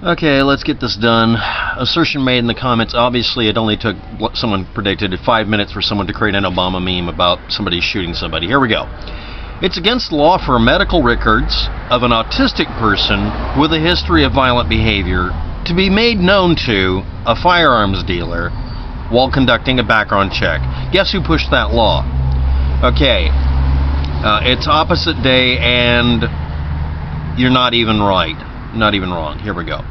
Okay, let's get this done. Assertion made in the comments. Obviously, it only took what someone predicted 5 minutes for someone to create an Obama meme about somebody shooting somebody. Here we go. It's against the law for medical records of an autistic person with a history of violent behavior to be made known to a firearms dealer while conducting a background check. Guess who pushed that law? Okay, it's opposite day and you're not even right. Not even wrong. Here we go.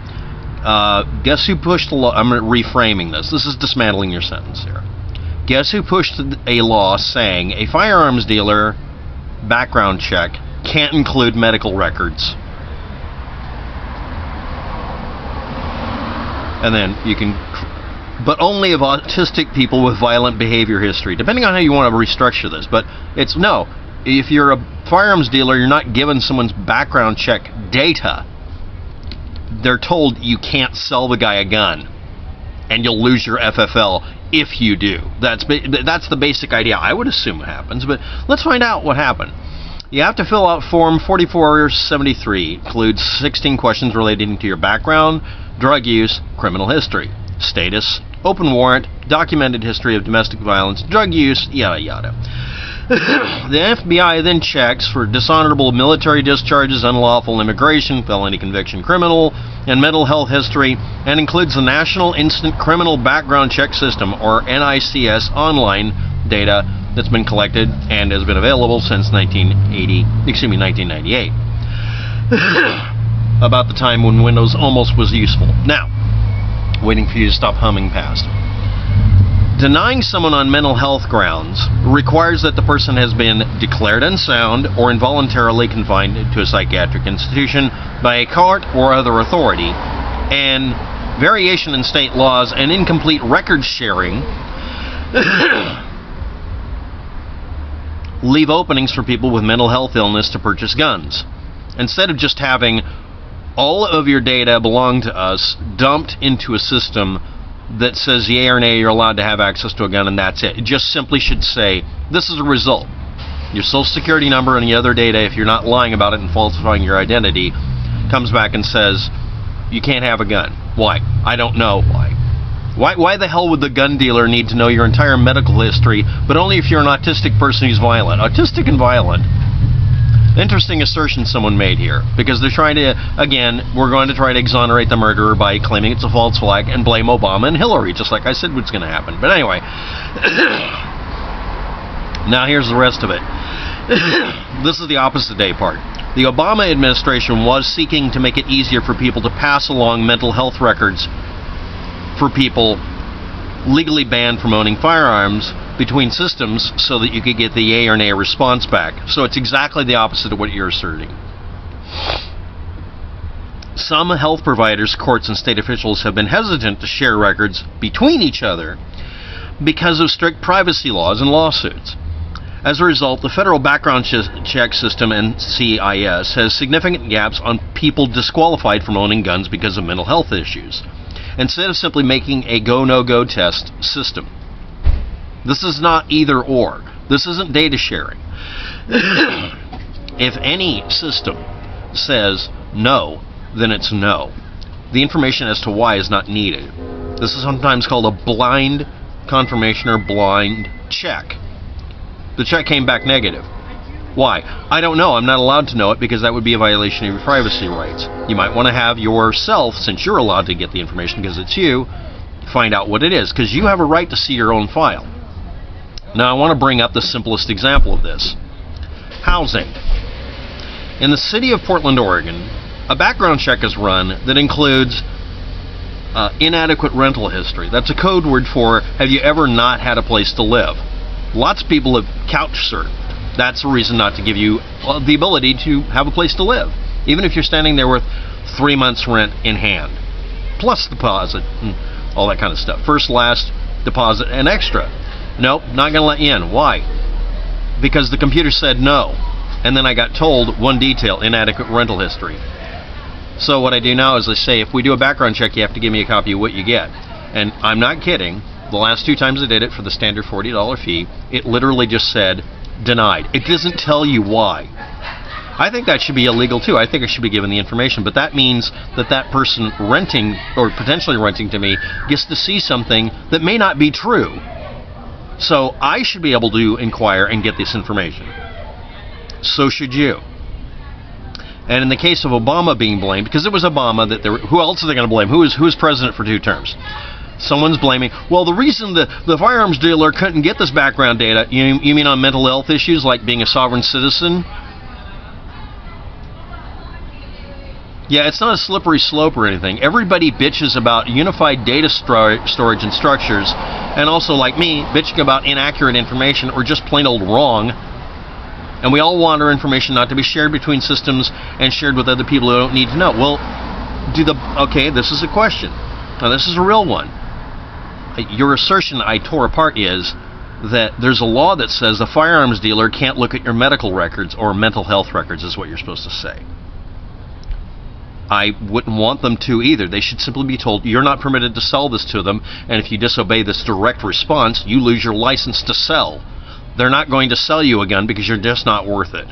Guess who pushed the law? I'm reframing this. This is dismantling your sentence here. Guess who pushed a law saying a firearms dealer background check can't include medical records? And then you can, but only of autistic people with violent behavior history, depending on how you want to restructure this. But it's no. If you're a firearms dealer, you're not given someone's background check data. They're told you can't sell the guy a gun, and you'll lose your FFL if you do. That's the basic idea. I would assume it happens, but let's find out what happened. You have to fill out Form 4473. Includes 16 questions relating to your background, drug use, criminal history, status, open warrant, documented history of domestic violence, drug use, yada yada. The FBI then checks for dishonorable military discharges, unlawful immigration, felony conviction criminal, and mental health history, and includes the National Instant Criminal Background Check System, or NICS, online data that's been collected and has been available since 1998. About the time when Windows almost was useful. Now, waiting for you to stop humming past. Denying someone on mental health grounds requires that the person has been declared unsound or involuntarily confined to a psychiatric institution by a court or other authority, and variation in state laws and incomplete record sharing leave openings for people with mental health illness to purchase guns. Instead of just having all of your data belong to us dumped into a system that says yay or nay you're allowed to have access to a gun and that's it. It just simply should say, this is a result. Your social security number and the other data, if you're not lying about it and falsifying your identity, comes back and says, you can't have a gun. Why? I don't know why. Why the hell would the gun dealer need to know your entire medical history, but only if you're an autistic person who's violent? Autistic and violent. Interesting assertion someone made here, because they're trying to, again, we're going to try to exonerate the murderer by claiming it's a false flag and blame Obama and Hillary, just like I said was going to happen. But anyway, now here's the rest of it. This is the opposite day part. The Obama administration was seeking to make it easier for people to pass along mental health records for people legally banned from owning firearms between systems so that you could get the yay or nay response back. So it's exactly the opposite of what you're asserting. Some health providers, courts, and state officials have been hesitant to share records between each other because of strict privacy laws and lawsuits. As a result, the federal background check system, NCIS, has significant gaps on people disqualified from owning guns because of mental health issues, instead of simply making a go-no-go test system. This is not either or. This isn't data sharing. If any system says no, then it's no. The information as to why is not needed. This is sometimes called a blind confirmation or blind check. The check came back negative. Why? I don't know. I'm not allowed to know it because that would be a violation of your privacy rights. You might want to have yourself, since you're allowed to get the information because it's you, find out what it is, because you have a right to see your own file. Now I want to bring up the simplest example of this. Housing. In the city of Portland, Oregon, a background check is run that includes inadequate rental history. That's a code word for, have you ever not had a place to live? Lots of people have couch surfed. That's a reason not to give you the ability to have a place to live, even if you're standing there with 3 months rent in hand, plus deposit and all that kind of stuff. First, last, deposit, and extra. Nope, not going to let you in. Why? Because the computer said no, and then I got told one detail, inadequate rental history. So what I do now is I say, if we do a background check, you have to give me a copy of what you get. And I'm not kidding. The last 2 times I did it for the standard $40 fee, it literally just said denied. It doesn't tell you why. I think that should be illegal too. I think I should be given the information, but that means that that person renting or potentially renting to me gets to see something that may not be true. So I should be able to inquire and get this information. So should you. And in the case of Obama being blamed, because it was Obama, who else are they going to blame? Who is president for 2 terms? Someone's blaming, well, the reason the firearms dealer couldn't get this background data, you mean on mental health issues like being a sovereign citizen? Yeah, it's not a slippery slope or anything. Everybody bitches about unified data storage and structures, and also, like me, bitching about inaccurate information or just plain old wrong. And we all want our information not to be shared between systems and shared with other people who don't need to know. Well, okay, this is a question. Now, this is a real one. Your assertion I tore apart is that there's a law that says the firearms dealer can't look at your medical records or mental health records, is what you're supposed to say. I wouldn't want them to either. They should simply be told, you're not permitted to sell this to them, and if you disobey this direct response, you lose your license to sell. They're not going to sell you a gun because you're just not worth it.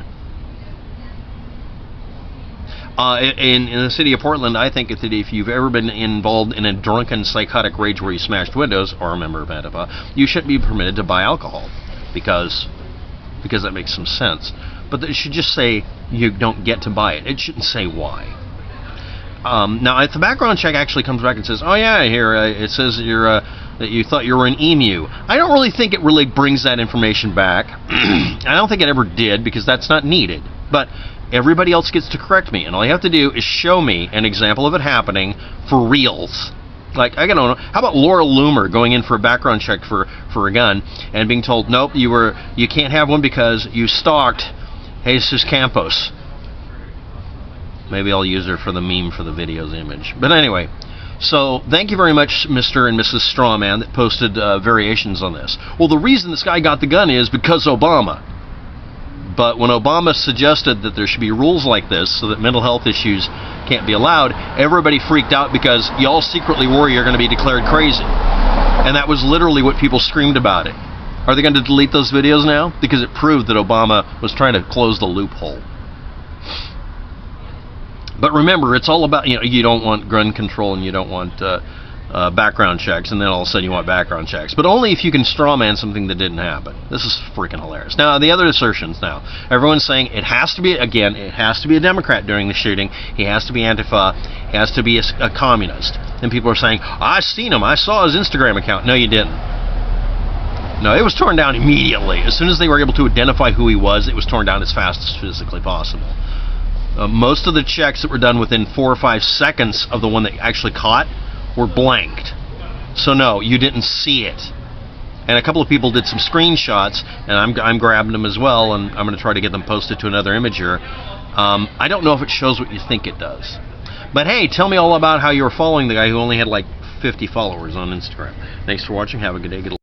In the city of Portland, I think if you've ever been involved in a drunken psychotic rage where you smashed windows, or a member of Antifa, you shouldn't be permitted to buy alcohol because that makes some sense. But it should just say you don't get to buy it. It shouldn't say why. Now, if the background check actually comes back and says, oh yeah, here it says that you thought you were an emu, I don't really think it really brings that information back. I don't think it ever did, because that's not needed. But everybody else gets to correct me, and all you have to do is show me an example of it happening for reals. Like, I don't know, how about Laura Loomer going in for a background check for a gun and being told, nope, you can't have one because you stalked Jesus Campos. Maybe I'll use her for the meme for the video's image. But anyway, so thank you very much, Mr. and Mrs. Strawman, that posted variations on this. Well, the reason this guy got the gun is because Obama. But when Obama suggested that there should be rules like this so that mental health issues can't be allowed, everybody freaked out because y'all secretly worry you're going to be declared crazy. And that was literally what people screamed about it. Are they going to delete those videos now? Because it proved that Obama was trying to close the loophole. But remember, it's all about, you don't want gun control and you don't want background checks, and then all of a sudden you want background checks. But only if you can strawman something that didn't happen. This is freaking hilarious. Now, the other assertions now. Everyone's saying it has to be a Democrat during the shooting. He has to be Antifa. He has to be a communist. And people are saying, I seen him. I saw his Instagram account. No, you didn't. No, it was torn down immediately. As soon as they were able to identify who he was, it was torn down as fast as physically possible. Most of the checks that were done within 4 or 5 seconds of the one that actually caught were blanked. So no, you didn't see it. And a couple of people did some screenshots, and I'm grabbing them as well, and I'm going to try to get them posted to another imager. I don't know if it shows what you think it does. But hey, tell me all about how you were following the guy who only had like 50 followers on Instagram. Thanks for watching. Have a good day. Good luck.